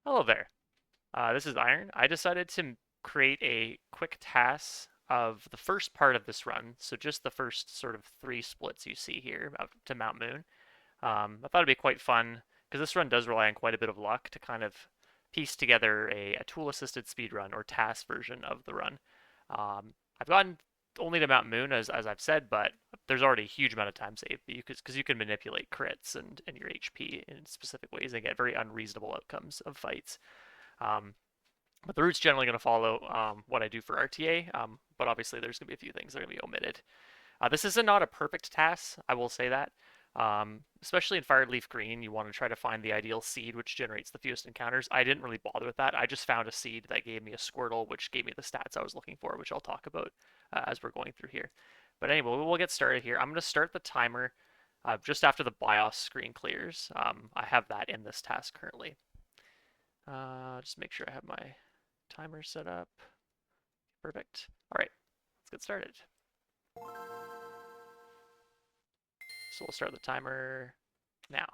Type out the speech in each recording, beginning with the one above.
Hello there. This is Iron. I decided to create a quick TAS of the first part of this run, so just the first sort of three splits you see here up to Mount Moon. I thought it'd be quite fun because this run does rely on quite a bit of luck to kind of piece together a tool-assisted speedrun or TAS version of the run. I've gotten only to Mount Moon as I've said, but there's already a huge amount of time saved because you can manipulate crits and your HP in specific ways and get very unreasonable outcomes of fights. Um, but the route's generally going to follow what I do for RTA, but obviously there's going to be a few things that are going to be omitted. This is not a perfect TAS, I will say that. Especially in Fired Leaf Green, you want to try to find the ideal seed which generates the fewest encounters. I didn't really bother with that. I just found a seed that gave me a Squirtle, which gave me the stats I was looking for, which I'll talk about as we're going through here. But anyway, we'll get started here. I'm going to start the timer just after the BIOS screen clears. I have that in this task currently. Just make sure I have my timer set up. Perfect. All right, let's get started. So we'll start the timer now.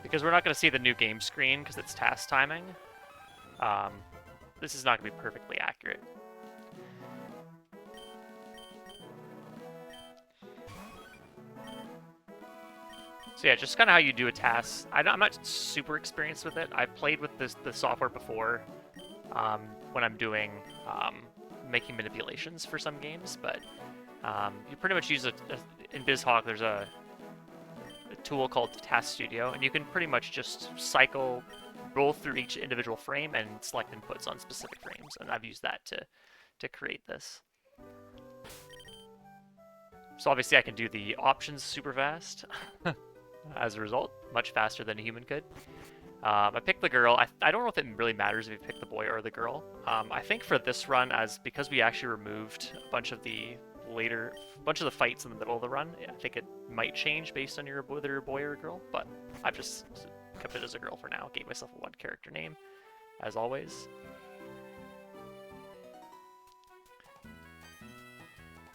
Because we're not going to see the new game screen because it's task timing, this is not going to be perfectly accurate. So yeah, just kind of how you do a task. I'm not super experienced with it. I've played with the software before when I'm doing making manipulations for some games, but you pretty much use in BizHawk there's a tool called TAS Studio, and you can pretty much just roll through each individual frame and select inputs on specific frames, and I've used that to create this. So obviously I can do the options super fast. As a result, much faster than a human could. I picked the girl. I don't know if it really matters if you pick the boy or the girl. I think for this run, because we actually removed a bunch of the fights in the middle of the run, I think it might change based on whether you're a boy or a girl, but I've just kept it as a girl for now. Gave myself a one character name, as always.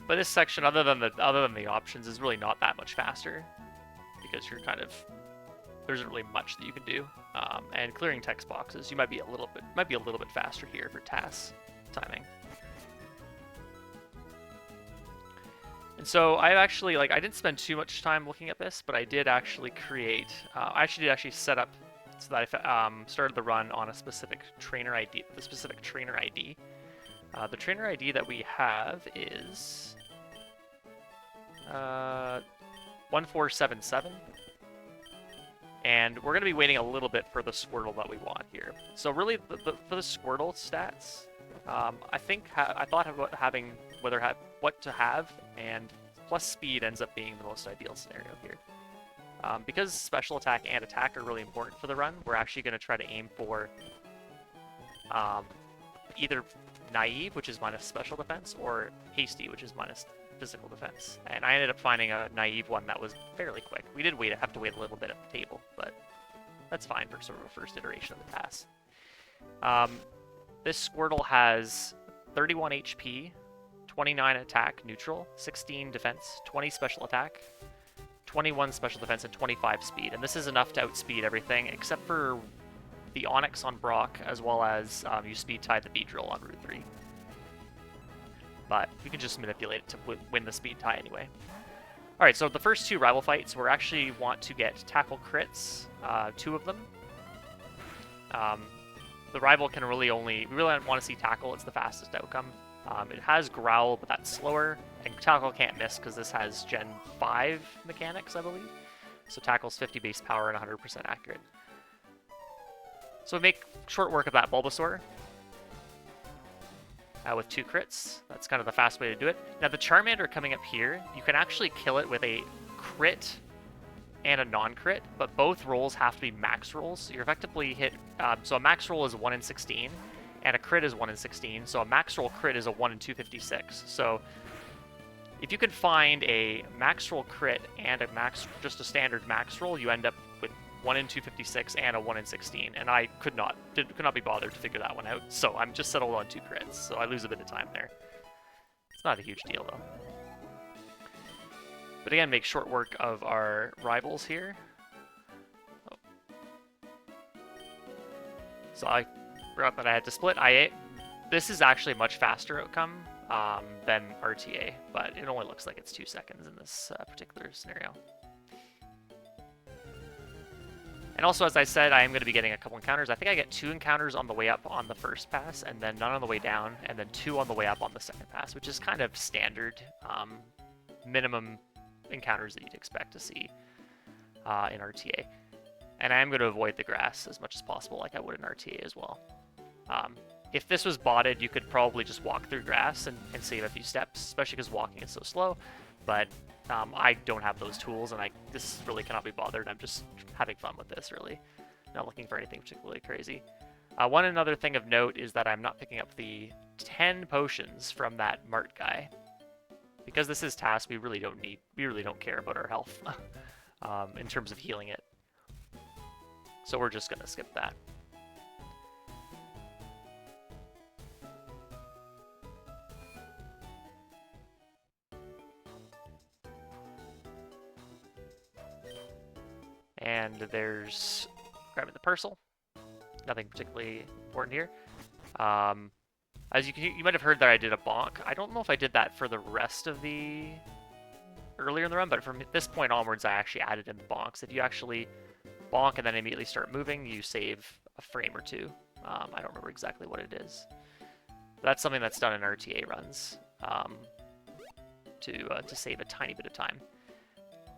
But this section, other than the options, is really not that much faster because there isn't really much that you can do. And clearing text boxes, you might be a little bit faster here for TAS timing. And so I actually I didn't spend too much time looking at this, but I did actually create. I did actually set up so that I started the run on a specific trainer ID. The specific trainer ID. The trainer ID that we have is 1477. And we're going to be waiting a little bit for the Squirtle that we want here. So really, for the Squirtle stats, I thought about having what to have, and plus speed ends up being the most ideal scenario here. Because special attack and attack are really important for the run, we're actually going to try to aim for either naive, which is minus special defense, or hasty, which is minus physical defense. And I ended up finding a naive one that was fairly quick. We did have to wait a little bit at the table, but that's fine for sort of a first iteration of the task. This Squirtle has 31 HP, 29 attack neutral, 16 defense, 20 special attack, 21 special defense, and 25 speed. And this is enough to outspeed everything except for the Onyx on Brock, as well as you speed tie the Beedrill on Route 3. But you can just manipulate it to win the speed tie anyway. Alright, so the first two rival fights, we actually want to get tackle crits, 2 of them. The rival can we really want to see tackle, it's the fastest outcome. It has growl, but that's slower, and tackle can't miss because this has Gen 5 mechanics, I believe. So tackle's 50 base power and 100% accurate. So we make short work of that Bulbasaur. With 2 crits. That's kind of the fast way to do it. Now the Charmander coming up here, you can actually kill it with a crit and a non-crit, but both rolls have to be max rolls. So you're effectively hit, so a max roll is 1 in 16, and a crit is 1 in 16, so a max roll crit is a 1 in 256. So if you can find a max roll crit and just a standard max roll, you end up with 1 in 256 and a 1 in 16, and I could not be bothered to figure that one out, so I'm just settled on 2 crits, so I lose a bit of time there. It's not a huge deal, though. But again, make short work of our rivals here. So I forgot that I had to split. This is actually a much faster outcome than RTA, but it only looks like it's 2 seconds in this particular scenario. And also, as I said, I am going to be getting a couple encounters. I think I get 2 encounters on the way up on the first pass, and then none on the way down, and then 2 on the way up on the second pass, which is kind of standard minimum encounters that you'd expect to see in RTA. And I am going to avoid the grass as much as possible, like I would in RTA as well. If this was botted, you could probably just walk through grass and save a few steps, especially because walking is so slow. But I don't have those tools, and this really cannot be bothered. I'm just having fun with this, really. Not looking for anything particularly crazy. One another thing of note is that I'm not picking up the 10 potions from that Mart guy. Because this is TAS, we really don't care about our health in terms of healing it. So we're just gonna skip that. And there's grabbing the parcel. Nothing particularly important here. As you might have heard that I did a bonk. I don't know if I did that for the rest of the earlier in the run, but from this point onwards, I actually added in the bonks. If you actually bonk and then immediately start moving, you save a frame or two. I don't remember exactly what it is. That's something that's done in RTA runs to save a tiny bit of time.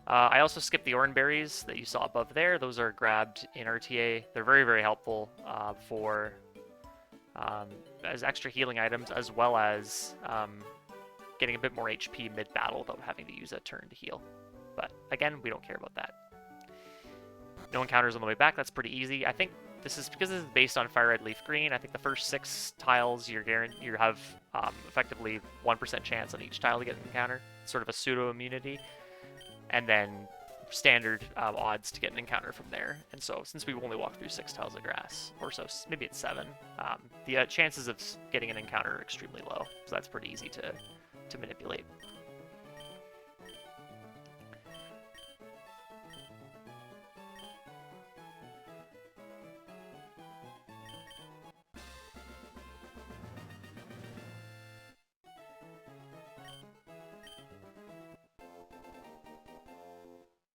I also skipped the orange berries that you saw above there. Those are grabbed in RTA. They're very, very helpful for as extra healing items, as well as getting a bit more HP mid-battle without having to use a turn to heal. But again, we don't care about that. No encounters on the way back. That's pretty easy. I think because this is based on Fire Red, Leaf Green. I think the first 6 tiles you have effectively 1% chance on each tile to get an encounter. It's sort of a pseudo immunity. And then standard odds to get an encounter from there. And so since we've only walked through 6 tiles of grass, or so, maybe it's 7, the chances of getting an encounter are extremely low. So that's pretty easy to manipulate.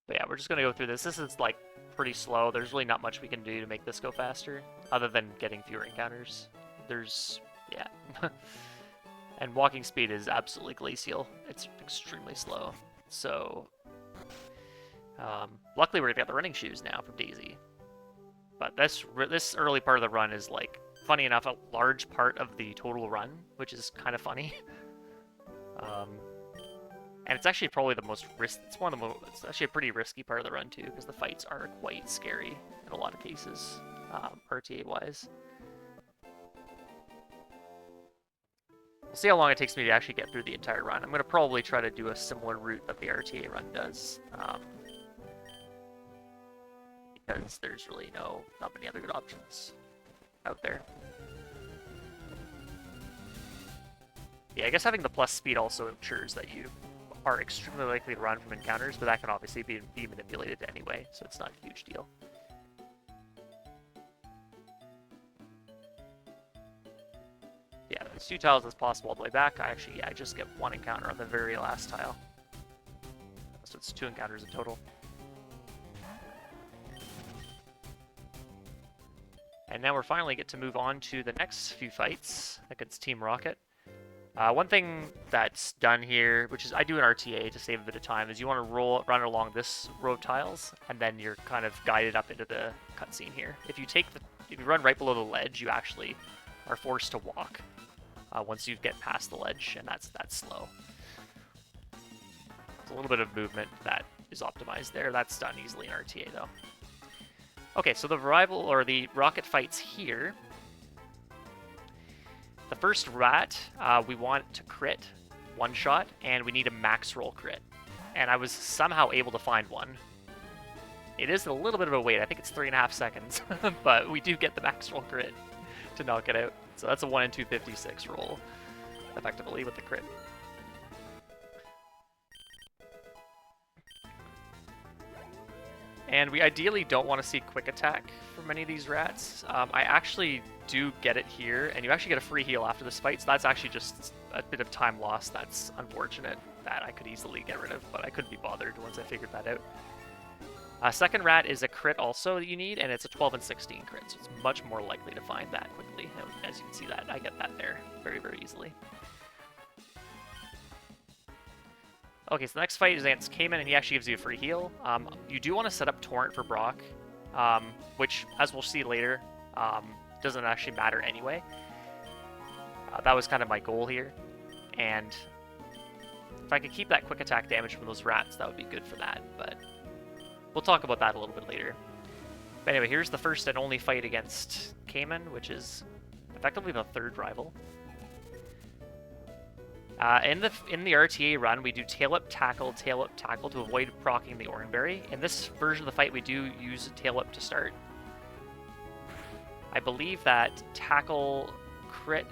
But yeah, we're just going to go through this. This is like pretty slow. There's really not much we can do to make this go faster, other than getting fewer encounters. Yeah. And walking speed is absolutely glacial. It's extremely slow. So, luckily we're going to get the running shoes now from Daisy. But this early part of the run is, like, funny enough, a large part of the total run, which is kind of funny. And it's actually probably the most it's actually a pretty risky part of the run too, because the fights are quite scary in a lot of cases, RTA-wise. We'll see how long it takes me to actually get through the entire run. I'm going to probably try to do a similar route that the RTA run does, because there's really not many other good options out there. Yeah, I guess having the plus speed also ensures that you are extremely likely to run from encounters, but that can obviously be manipulated anyway, so it's not a huge deal. Yeah, as 2 tiles as possible all the way back. I just get 1 encounter on the very last tile. So it's 2 encounters in total. And now we're finally get to move on to the next few fights against Team Rocket. One thing that's done here, which is I do an RTA to save a bit of time, is you want to run along this row of tiles, and then you're kind of guided up into the cutscene here. If you run right below the ledge, you actually are forced to walk once you get past the ledge, and that's slow. There's a little bit of movement that is optimized there. That's done easily in RTA though. Okay, so the rocket fights here. The first rat, we want to crit 1 shot, and we need a max roll crit. And I was somehow able to find one. It is a little bit of a wait. I think it's 3.5 seconds, but we do get the max roll crit to knock it out. So that's a 1 in 256 roll, effectively, with the crit. And we ideally don't want to see quick attack from any of these rats. I actually do get it here, and you actually get a free heal after this fight, so that's actually just a bit of time lost. That's unfortunate that I could easily get rid of, but I couldn't be bothered once I figured that out. Second rat is a crit also that you need, and it's a 12 and 16 crit, so it's much more likely to find that quickly. And as you can see that, I get that there very, very easily. Okay, so the next fight is against Cayman, and he actually gives you a free heal. You do want to set up Torrent for Brock, which, as we'll see later, doesn't actually matter anyway. That was kind of my goal here, and if I could keep that quick attack damage from those rats, that would be good for that, but we'll talk about that a little bit later. But anyway, here's the first and only fight against Cayman, which is effectively the third rival. In the RTA run, we do tail whip, tackle to avoid proccing the Oranberry. In this version of the fight, we do use tail whip to start. I believe that tackle crit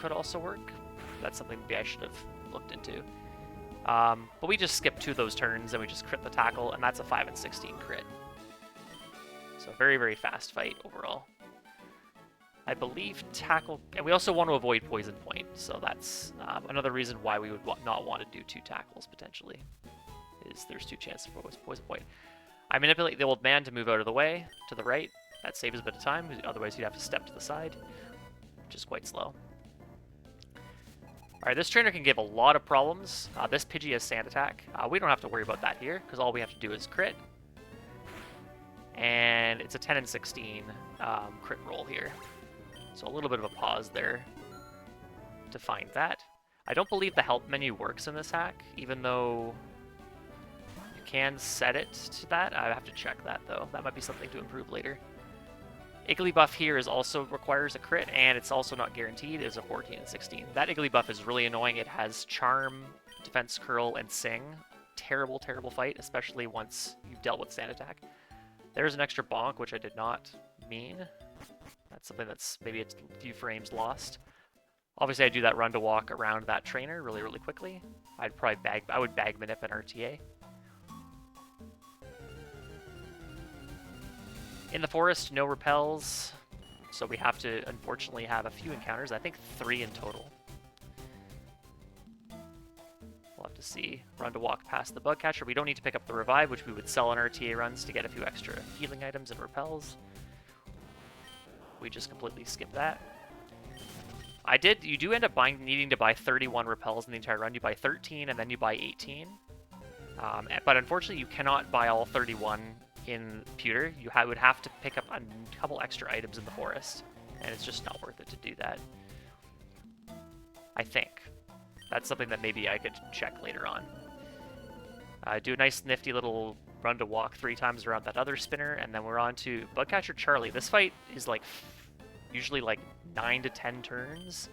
could also work. That's something maybe I should have looked into. But we just skip 2 of those turns and we just crit the tackle, and that's a 5 and 16 crit. So very, very fast fight overall. I believe tackle, and we also want to avoid poison point, so that's another reason why we would not want to do 2 tackles potentially, is there's 2 chances for poison point. I manipulate the old man to move out of the way, to the right. That saves a bit of time, otherwise you'd have to step to the side, which is quite slow. Alright, this trainer can give a lot of problems. This Pidgey has Sand Attack. We don't have to worry about that here, because all we have to do is crit. And it's a 10 and 16 crit roll here. So a little bit of a pause there to find that. I don't believe the help menu works in this hack, even though you can set it to that. I have to check that, though. That might be something to improve later. Igglybuff here also requires a crit, and it's also not guaranteed. It's a 14 and 16. That Igglybuff is really annoying. It has Charm, Defense Curl, and Sing. Terrible, terrible fight, especially once you've dealt with Sand Attack. There's an extra bonk, which I did not mean. That's something that's maybe a few frames lost. Obviously, I do that run to walk around that trainer really, really quickly. I would bag manip an RTA. In the forest, no repels, so we have to unfortunately have a few encounters. I think 3 in total. We'll have to see. Run to walk past the bug catcher. We don't need to pick up the revive, which we would sell on RTA runs to get a few extra healing items and repels. We just completely skip that. You do end up needing to buy 31 repels in the entire run. You buy 13 and then you buy 18. But unfortunately, you cannot buy all 31 in Pewter. You would have to pick up a couple extra items in the forest, and it's just not worth it to do that. I think. That's something that maybe I could check later on. Do a nice nifty little run to walk 3 times around that other spinner, and then we're on to Bugcatcher Charlie. This fight is like usually like 9 to 10 turns,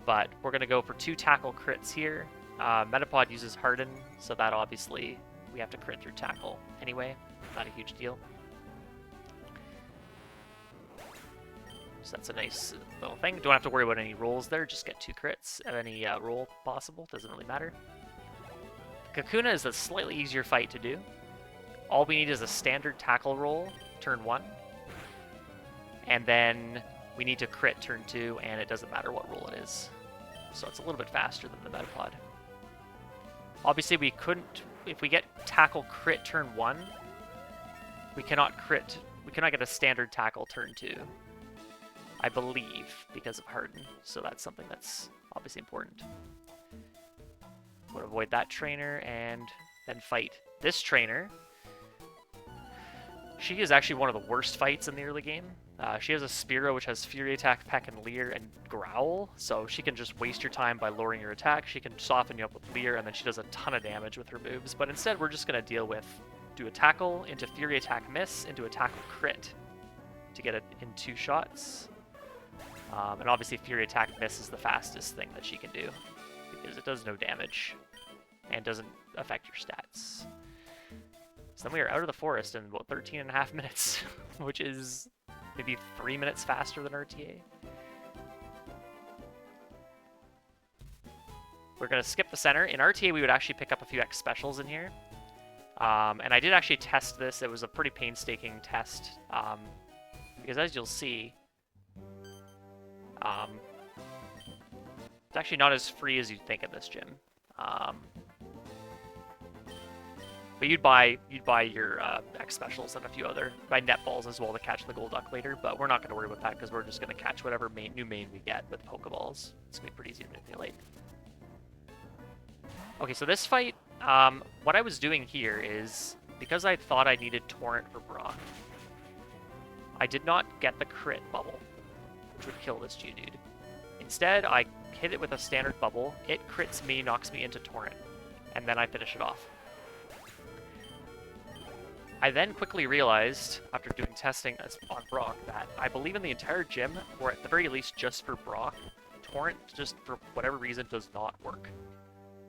but we're gonna go for 2 tackle crits here. Metapod uses Harden, so that obviously we have to crit through tackle anyway. Not a huge deal. So that's a nice little thing. Don't have to worry about any rolls there. Just get 2 crits at any roll possible. Doesn't really matter. Kakuna is a slightly easier fight to do. All we need is a standard tackle roll, turn 1. And then we need to crit turn 2, and it doesn't matter what roll it is. So it's a little bit faster than the Metapod. Obviously, we couldn't... If we get tackle crit turn 1, we cannot get a standard tackle turn 2. I believe, because of Harden. So that's something that's obviously important. We'll avoid that trainer and then fight this trainer. She is actually one of the worst fights in the early game. She has a Spearow which has Fury Attack, Peck, and Leer, and Growl, so she can just waste your time by lowering your attack. She can soften you up with Leer, and then she does a ton of damage with her moves. But instead, we're just going to do a tackle into Fury Attack miss, into a tackle crit to get it in 2 shots. And obviously, Fury Attack miss is the fastest thing that she can do, because it does no damage and doesn't affect your stats. So then we are out of the forest in about 13.5 minutes, which is maybe 3 minutes faster than RTA. We're going to skip the center. In RTA, we would actually pick up a few X specials in here. And I did actually test this. It was a pretty painstaking test, because as you'll see, it's actually not as free as you'd think in this gym. But you'd buy your X specials and a few other net balls as well to catch the Golduck later. But we're not going to worry about that because we're just going to catch whatever new main we get with Pokeballs. It's going to be pretty easy to manipulate. Okay, so this fight, what I was doing here is, because I thought I needed Torrent for Brock, I did not get the crit bubble, which would kill this Geodude. Instead, I hit it with a standard bubble, it crits me, knocks me into Torrent, and then I finish it off. I then quickly realized, after doing testing on Brock, that I believe in the entire gym, or at the very least just for Brock, Torrent just, for whatever reason, does not work.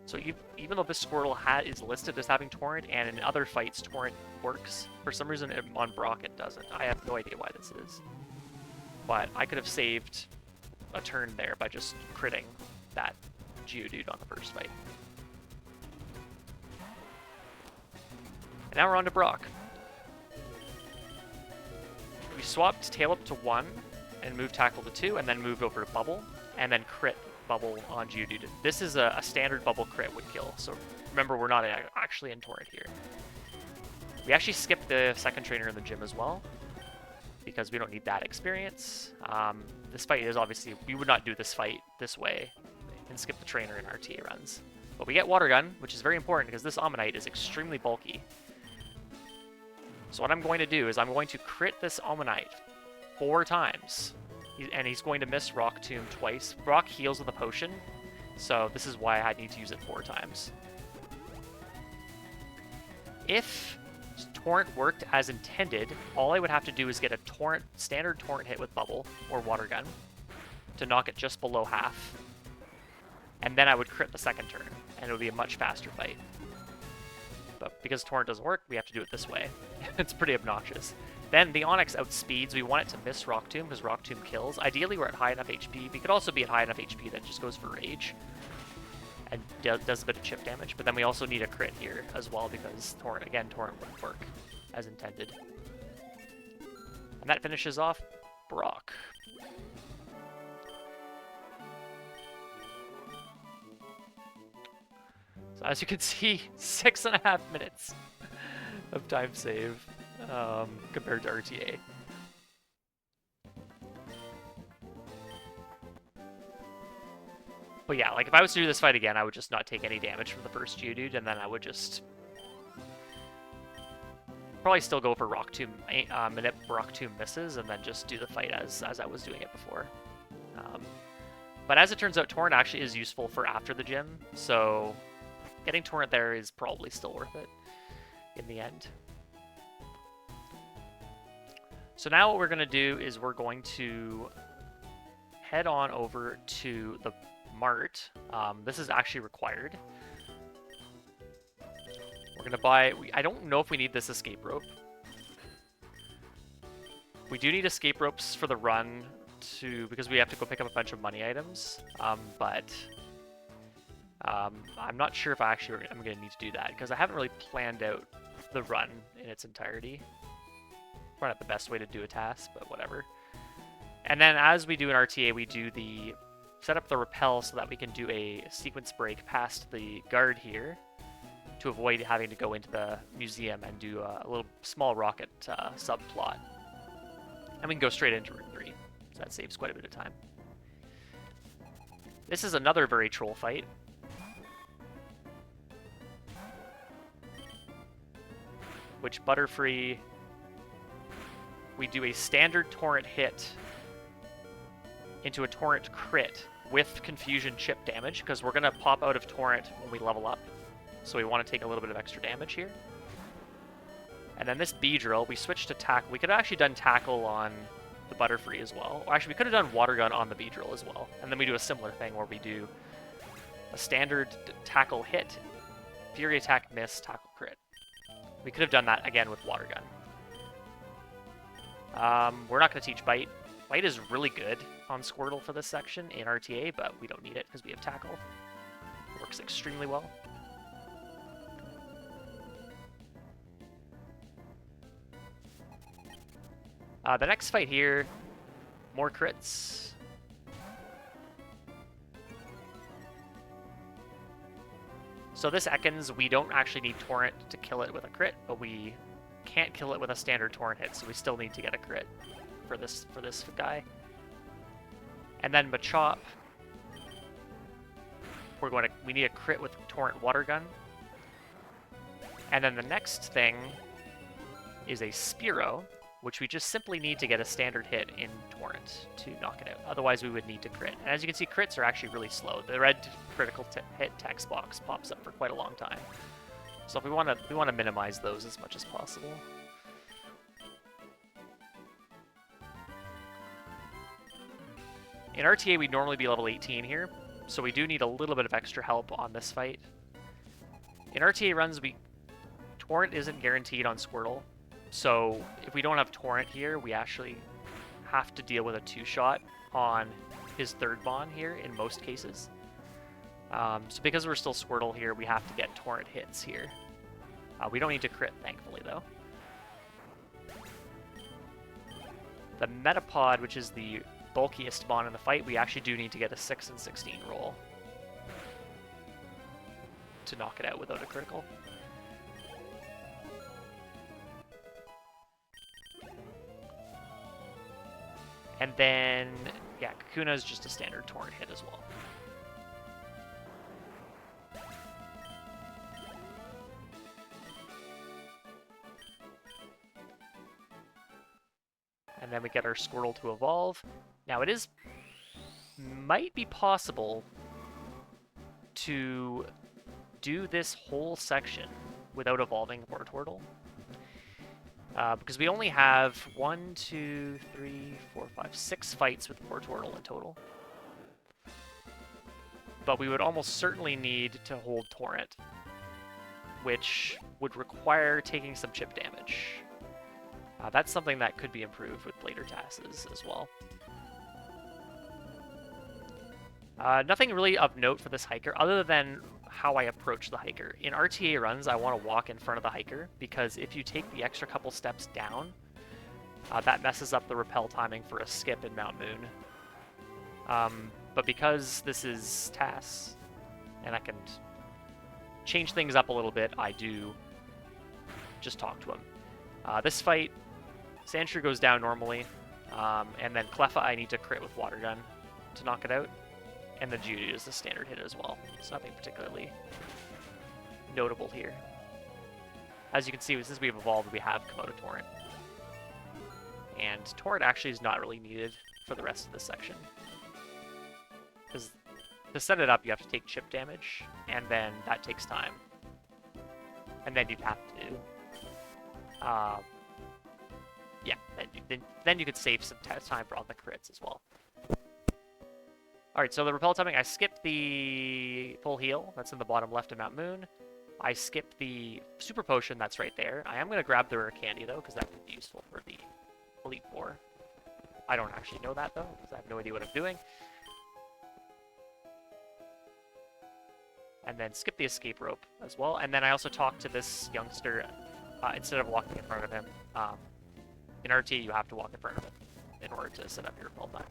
So even though this Squirtle is listed as having Torrent, and in other fights Torrent works, for some reason on Brock it doesn't. I have no idea why this is. But I could have saved a turn there by just critting that Geodude on the first fight. And now we're on to Brock. We swapped Tail Up to 1, and moved Tackle to 2, and then moved over to Bubble, and then crit Bubble on Geodude. This is a standard Bubble crit would kill, so remember we're not actually in Torrent here. We actually skipped the second trainer in the gym as well, because we don't need that experience. This fight is obviously, we would not do this fight this way and skip the trainer in RTA runs. But we get Water Gun, which is very important because this Ammonite is extremely bulky. So what I'm going to do is I'm going to crit this Ammonite 4 times. And he's going to miss Rock Tomb twice. Brock heals with a potion, so this is why I need to use it 4 times. If Torrent worked as intended, all I would have to do is get a standard Torrent hit with Bubble or Water Gun to knock it just below half. And then I would crit the second turn, and it would be a much faster fight. But because Torrent doesn't work, we have to do it this way. It's pretty obnoxious. Then the Onix outspeeds. We want it to miss Rock Tomb because Rock Tomb kills. Ideally, we're at high enough HP. We could also be at high enough HP that just goes for Rage and does a bit of chip damage. But then we also need a crit here as well because Torrent wouldn't work as intended. And that finishes off Brock. So as you can see, 6.5 minutes of time save. Compared to RTA. But yeah, like if I was to do this fight again, I would just not take any damage from the first Geodude, and then I would just probably still go for Rock Tomb, Rock Tomb misses, and then just do the fight as I was doing it before. But as it turns out, Torrent actually is useful for after the gym, so getting Torrent there is probably still worth it in the end. So now what we're going to do is we're going to head on over to the Mart. This is actually required. We're going to buy... I don't know if we need this escape rope. We do need escape ropes for the run because we have to go pick up a bunch of money items. But I'm not sure if I'm going to need to do that because I haven't really planned out the run in its entirety. Not the best way to do a task, but whatever. And then as we do an RTA, we do set up the rappel so that we can do a sequence break past the guard here to avoid having to go into the museum and do a little small rocket subplot. And we can go straight into Route 3, so that saves quite a bit of time. This is another very troll fight. Which Butterfree... we do a standard Torrent hit into a Torrent crit with Confusion chip damage, because we're going to pop out of Torrent when we level up. So we want to take a little bit of extra damage here. And then this Beedrill, we switch to Tackle. We could have actually done Tackle on the Butterfree as well. Or actually, we could have done Water Gun on the Beedrill as well. And then we do a similar thing where we do a standard Tackle hit, Fury Attack miss, Tackle crit. We could have done that again with Water Gun. We're not going to teach Bite. Bite is really good on Squirtle for this section in RTA, but we don't need it because we have Tackle. It works extremely well. The next fight here, more crits. So this Ekans, we don't actually need Torrent to kill it with a crit, but we can't kill it with a standard Torrent hit, so we still need to get a crit for this guy. And then Machop, we need a crit with Torrent Water Gun. And then the next thing is a Spearow, which we just simply need to get a standard hit in Torrent to knock it out. Otherwise, we would need to crit. And as you can see, crits are actually really slow. The red critical hit text box pops up for quite a long time. So if we want to minimize those as much as possible. In RTA, we'd normally be level 18 here, so we do need a little bit of extra help on this fight. In RTA runs, Torrent isn't guaranteed on Squirtle, so if we don't have Torrent here, we actually have to deal with a 2-shot on his third Bond here in most cases. So because we're still Squirtle here, we have to get Torrent hits here. We don't need to crit, thankfully, though. The Metapod, which is the bulkiest Bond in the fight, we actually do need to get a 6 and 16 roll to knock it out without a critical. And then, yeah, Kakuna is just a standard Torrent hit as well. And then we get our Squirtle to evolve. Now it might be possible to do this whole section without evolving Wartortle. Because we only have 6 fights with Wartortle in total. But we would almost certainly need to hold Torrent, which would require taking some chip damage. That's something that could be improved with later TASs as well. Nothing really of note for this hiker, other than how I approach the hiker. In RTA runs, I want to walk in front of the hiker, because if you take the extra couple steps down, that messes up the repel timing for a skip in Mount Moon. But because this is TAS, and I can change things up a little bit, I do just talk to him. This fight, Sandshrew goes down normally, and then Cleffa I need to crit with Water Gun to knock it out, and the Geodude is the standard hit as well. It's nothing particularly notable here. As you can see, since we've evolved, we have Komodo Torrent. And Torrent actually is not really needed for the rest of this section, because to set it up, you have to take chip damage, and then that takes time. And then you'd have to yeah, then you could save some time for all the crits as well. Alright, so the repel timing, I skipped the full heal, that's in the bottom left of Mount Moon. I skipped the super potion, that's right there. I am going to grab the rare candy though, because that could be useful for the Elite Four. I don't actually know that though, because I have no idea what I'm doing. And then skip the escape rope as well. And then I also talked to this youngster instead of walking in front of him. In RT, you have to walk in front of him in order to set up your repel time.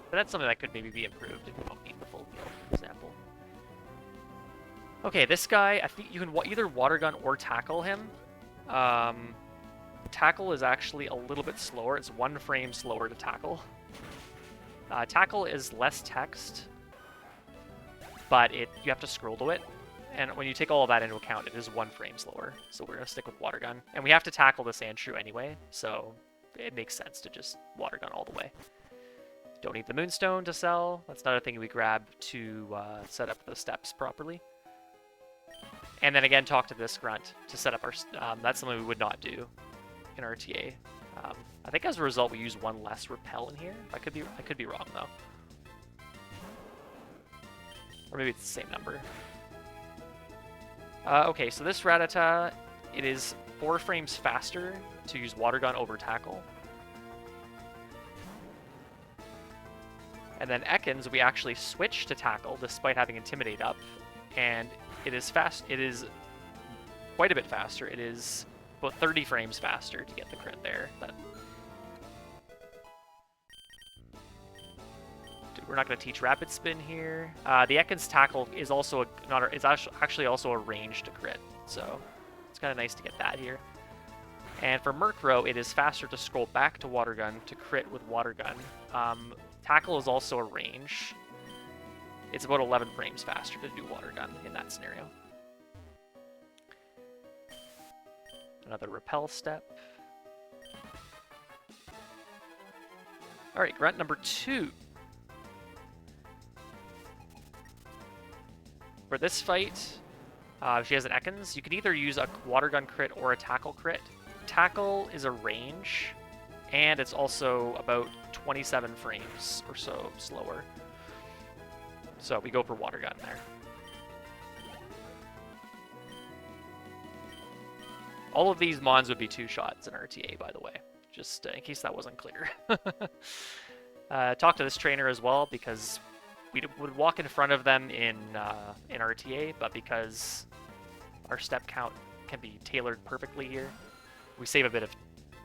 But that's something that could maybe be improved if you don't need the full heal, for example. Okay, this guy, I think you can either Water Gun or tackle him. Tackle is actually a little bit slower. It's 1 frame slower to tackle. Tackle is less text, but you have to scroll to it. And when you take all of that into account, it is 1 frame slower. So we're going to stick with Water Gun. And we have to tackle the Sandshrew anyway, so it makes sense to just Water Gun all the way. Don't need the Moonstone to sell. That's another thing we grab to set up the steps properly. And then again, talk to this grunt to set up our... that's something we would not do in RTA. I think as a result, we use 1 less repel in here. I could be wrong, though. Or maybe it's the same number. Okay, so this Rattata, it is 4 frames faster to use Water Gun over Tackle. And then Ekans, we actually switch to Tackle despite having Intimidate up, and it is fast. It is quite a bit faster. It is about 30 frames faster to get the crit there. We're not going to teach rapid spin here. The Ekans tackle is also actually also a range to crit, so it's kind of nice to get that here. And for Murkrow, it is faster to scroll back to Water Gun to crit with Water Gun. Tackle is also a range. It's about 11 frames faster to do Water Gun in that scenario. Another Repel step. Alright, grunt number 2. For this fight, if she has an Ekans, you can either use a Water Gun crit or a Tackle crit. Tackle is a range, and it's also about 27 frames or so slower. So we go for Water Gun there. All of these Mons would be 2 shots in RTA, by the way, just in case that wasn't clear. Talk to this trainer as well, because we would walk in front of them in RTA, but because our step count can be tailored perfectly here, we save a bit of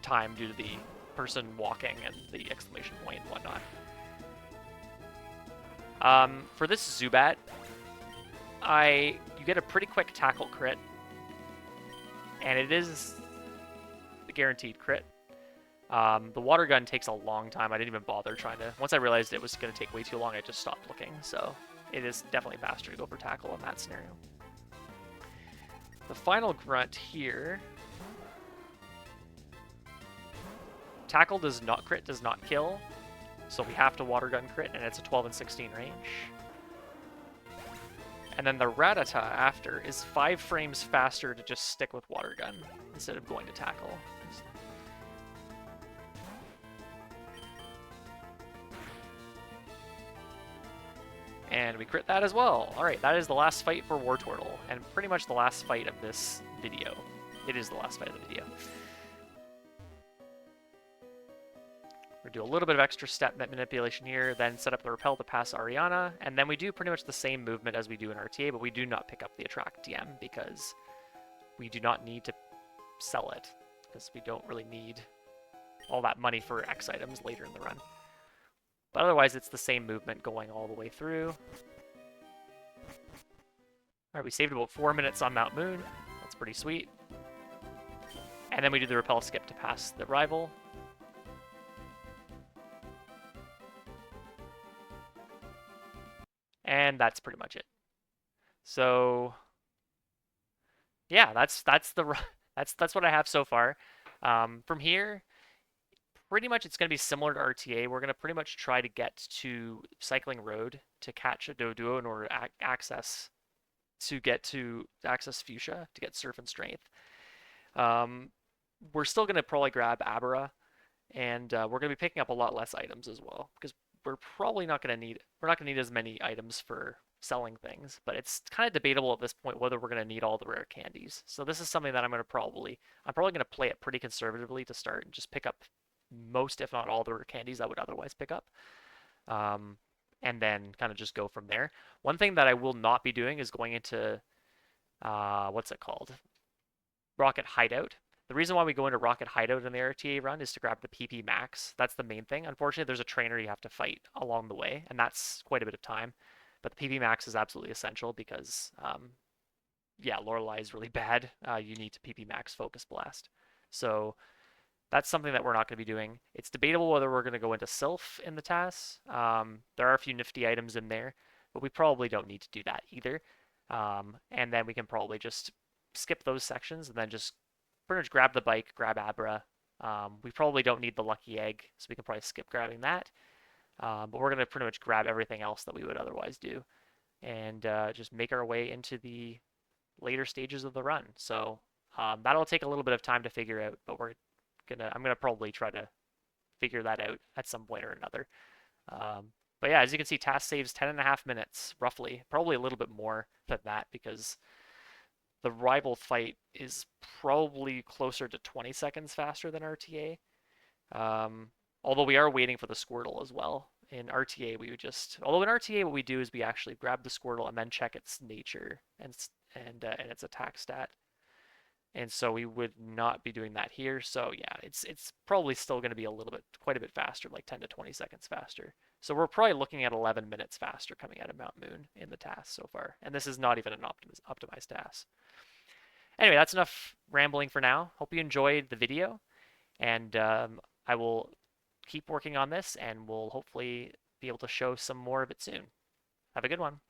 time due to the person walking and the exclamation point and whatnot. For this Zubat, you get a pretty quick tackle crit, and it is the guaranteed crit. The Water Gun takes a long time. I didn't even bother trying to... Once I realized it was going to take way too long, I just stopped looking. So it is definitely faster to go for tackle in that scenario. The final grunt here... Tackle does not crit, does not kill. So we have to Water Gun crit, and it's a 12 and 16 range. And then the Rattata after is 5 frames faster to just stick with Water Gun instead of going to tackle. And we crit that as well. Alright, that is the last fight for Wartortle, and pretty much the last fight of this video. It is the last fight of the video. We're going to do a little bit of extra step manipulation here, then set up the Repel to pass Ariana, and then we do pretty much the same movement as we do in RTA, but we do not pick up the Attract TM because we do not need to sell it, because we don't really need all that money for X items later in the run. But otherwise, it's the same movement going all the way through. Alright, we saved about 4 minutes on Mount Moon. That's pretty sweet. And then we do the Repel skip to pass the rival. And that's pretty much it. So, yeah, that's what I have so far. From here, pretty much it's going to be similar to RTA. We're going to pretty much try to get to Cycling Road to catch a Doduo in order to access Fuchsia to get Surf and Strength. We're still going to probably grab Abra, and we're going to be picking up a lot less items as well, because we're not going to need as many items for selling things, but it's kind of debatable at this point whether we're going to need all the rare candies. So this is something that I'm probably going to play it pretty conservatively to start and just pick up most, if not all, the rare candies I would otherwise pick up. And then kind of just go from there. One thing that I will not be doing is going into, what's it called? Rocket Hideout. The reason why we go into Rocket Hideout in the RTA run is to grab the PP Max. That's the main thing. Unfortunately, there's a trainer you have to fight along the way, and that's quite a bit of time. But the PP Max is absolutely essential because, yeah, Lorelei is really bad. You need to PP Max Focus Blast. So that's something that we're not going to be doing. It's debatable whether we're going to go into Sylph in the TAS. There are a few nifty items in there, but we probably don't need to do that either. And then we can probably just skip those sections and then just pretty much grab the bike, grab Abra. We probably don't need the Lucky Egg, so we can probably skip grabbing that. But we're going to pretty much grab everything else that we would otherwise do and just make our way into the later stages of the run. So that'll take a little bit of time to figure out, but I'm gonna probably try to figure that out at some point or another. But yeah, as you can see, TAS saves 10.5 minutes, roughly. Probably a little bit more than that because the rival fight is probably closer to 20 seconds faster than RTA. Although we are waiting for the Squirtle as well. In RTA, although in RTA what we do is we actually grab the Squirtle and then check its nature and its attack stat. And so we would not be doing that here. So yeah, it's probably still going to be a little bit, quite a bit faster, like 10 to 20 seconds faster. So we're probably looking at 11 minutes faster coming out of Mount Moon in the TAS so far. And this is not even an optimized TAS. Anyway, that's enough rambling for now. Hope you enjoyed the video, and I will keep working on this, and we'll hopefully be able to show some more of it soon. Have a good one.